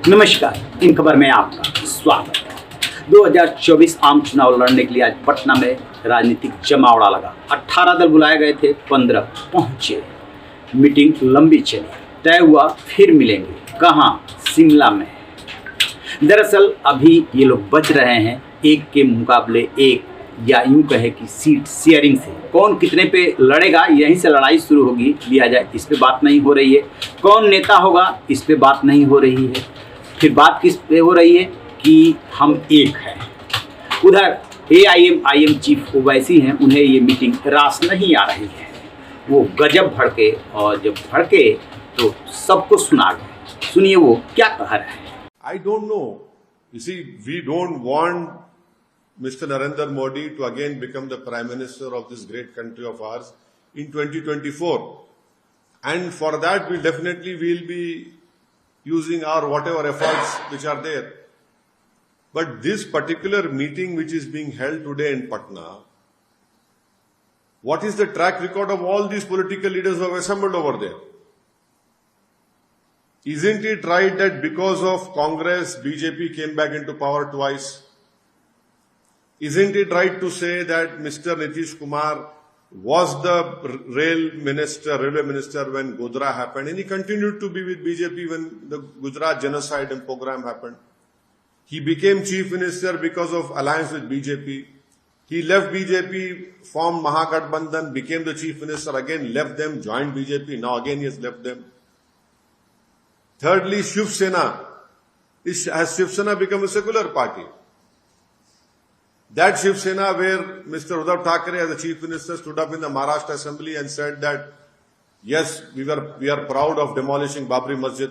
नमस्कार, इन खबर में आपका स्वागत है। 2024 आम चुनाव लड़ने के लिए आज पटना में राजनीतिक जमावड़ा लगा। 18 दल बुलाए गए थे, 15 पहुंचे। मीटिंग लंबी चली, तय हुआ फिर मिलेंगे। कहाँ? शिमला में। दरअसल अभी ये लोग बच रहे हैं एक के मुकाबले एक, या यूं कहे कि सीट शेयरिंग से। कौन कितने पे लड़ेगा, यहीं से लड़ाई शुरू होगी। लिया जाए, इस पे बात नहीं हो रही है। कौन नेता होगा, इस पे बात नहीं हो रही है। फिर बात किस पे हो रही है कि हम एक हैं। उधर AIM चीफ ओवैसी हैं, उन्हें ये मीटिंग रास नहीं आ रही है। वो गजब भड़के, और जब भड़के तो सबको सुना गए। सुनिए वो क्या कह रहे हैं। I don't know. You see, we don't want Mr. Narendra Modi to again become the Prime Minister of this great country of ours in 2024. And for that, we'll be using our whatever efforts which are there. But this particular meeting which is being held today in Patna, what is the track record of all these political leaders who have assembled over there? Isn't it right that because of Congress, BJP came back into power twice? Isn't it right to say that Mr. Nitish Kumar was the railway minister when Godhra happened, and he continued to be with BJP when the Gujarat genocide and program happened? He became chief minister because of alliance with BJP. He left BJP, formed Mahagathbandhan, became the chief minister, again left them, joined BJP, now again he has left them. Thirdly, Shiv Sena. Has Shiv Sena become a secular party? That Shiv Sena where Mr. Uddhav Thackeray as the chief minister stood up in the Maharashtra assembly and said that, yes, we are proud of demolishing Babri Masjid.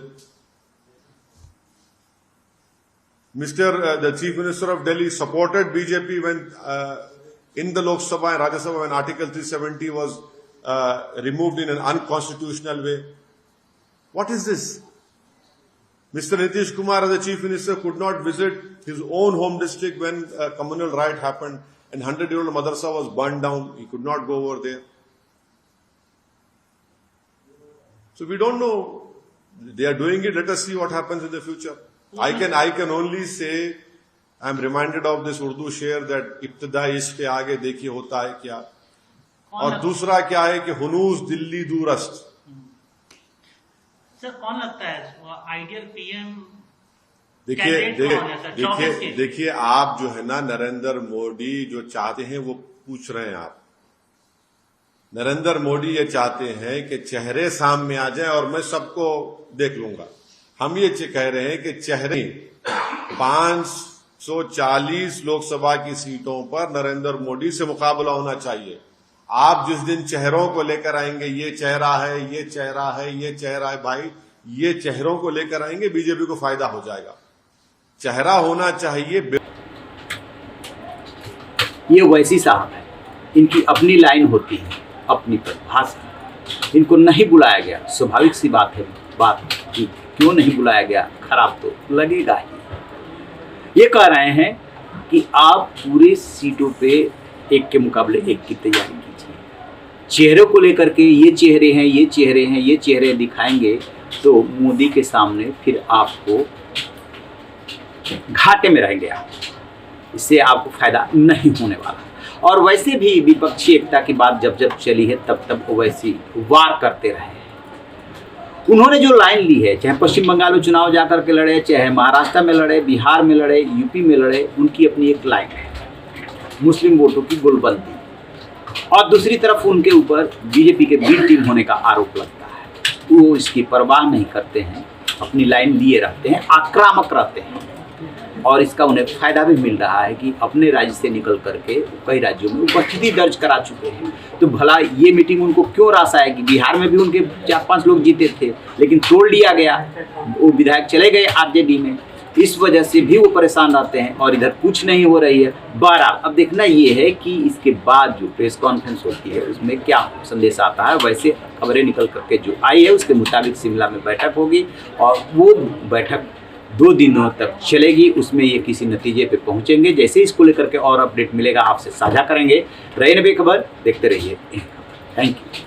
The chief minister of Delhi supported BJP when in the Lok Sabha and Rajya Sabha when Article 370 was removed in an unconstitutional way. What is this? Mr. Nitish Kumar as the chief minister could not visit his own home district when a communal riot happened and 100-year-old madrasa was burned down. He could not go over there. So we don't know. They are doing it. Let us see what happens in the future. I can only say, I am reminded of this Urdu शेर that इब्तिदा इश्क़ आगे देखिए होता है क्या, और दूसरा क्या है कि हुनूस दिल्ली दूरस्त। सर कौन लगता है आइडियल पीएम? देखिए आप जो है ना, नरेंद्र मोदी जो चाहते हैं वो पूछ रहे हैं आप। नरेंद्र मोदी ये चाहते हैं कि चेहरे सामने आ जाए और मैं सबको देख लूंगा। हम ये कह रहे हैं कि चेहरे 540 लोकसभा की सीटों पर नरेंद्र मोदी से मुकाबला होना चाहिए। आप जिस दिन चेहरों को लेकर आएंगे, ये चेहरा है, ये चेहरा है, ये चेहरा है, भाई ये चेहरों को लेकर आएंगे, बीजेपी को फायदा हो जाएगा। चेहरा होना चाहिए। ये वैसी साहब है, इनकी अपनी लाइन होती है, अपनी परिभाषा। इनको नहीं बुलाया गया, स्वाभाविक सी बात है। बात की क्यों नहीं बुलाया गया, खराब तो लगेगा ही। ये कह रहे हैं कि आप पूरे सीटों पे एक के मुकाबले एक की तैयारी कीजिए। चेहरों को लेकर के ये चेहरे हैं, ये चेहरे हैं, ये चेहरे दिखाएंगे तो मोदी के सामने फिर आपको घाटे में रहेंगे आप। इससे आपको फायदा नहीं होने वाला। और वैसे भी विपक्षी एकता की बात जब जब चली है तब ओवैसी वार करते रहे। उन्होंने जो लाइन ली है, चाहे पश्चिम बंगाल में चुनाव जाकर के लड़े, चाहे महाराष्ट्र में लड़े, बिहार में लड़े, यूपी में लड़े, उनकी अपनी एक लाइन है, मुस्लिम वोटों की गोलबंदी। और दूसरी तरफ उनके ऊपर बीजेपी के बी टीम होने का आरोप लगता है। वो इसकी परवाह नहीं करते हैं, अपनी लाइन लिए रहते हैं, आक्रामक रहते हैं। और इसका उन्हें फायदा भी मिल रहा है कि अपने राज्य से निकल करके कई राज्यों में उपस्थिति दर्ज करा चुके हैं। तो भला ये मीटिंग उनको क्यों रास आएगी? बिहार में भी उनके 4-5 लोग जीते थे, लेकिन तोड़ लिया गया, वो विधायक चले गए आरजेडी में। इस वजह से भी वो परेशान रहते हैं और इधर कुछ नहीं हो रही है। बहरहाल अब देखना ये है कि इसके बाद जो प्रेस कॉन्फ्रेंस होती है उसमें क्या संदेश आता है। वैसे खबरें निकल करके जो आई है उसके मुताबिक शिमला में बैठक होगी और वो बैठक 2 दिनों तक चलेगी। उसमें ये किसी नतीजे पे पहुंचेंगे। जैसे इसको लेकर के और अपडेट मिलेगा आपसे साझा करेंगे। रहे बेखबर, देखते रहिए। Thank you.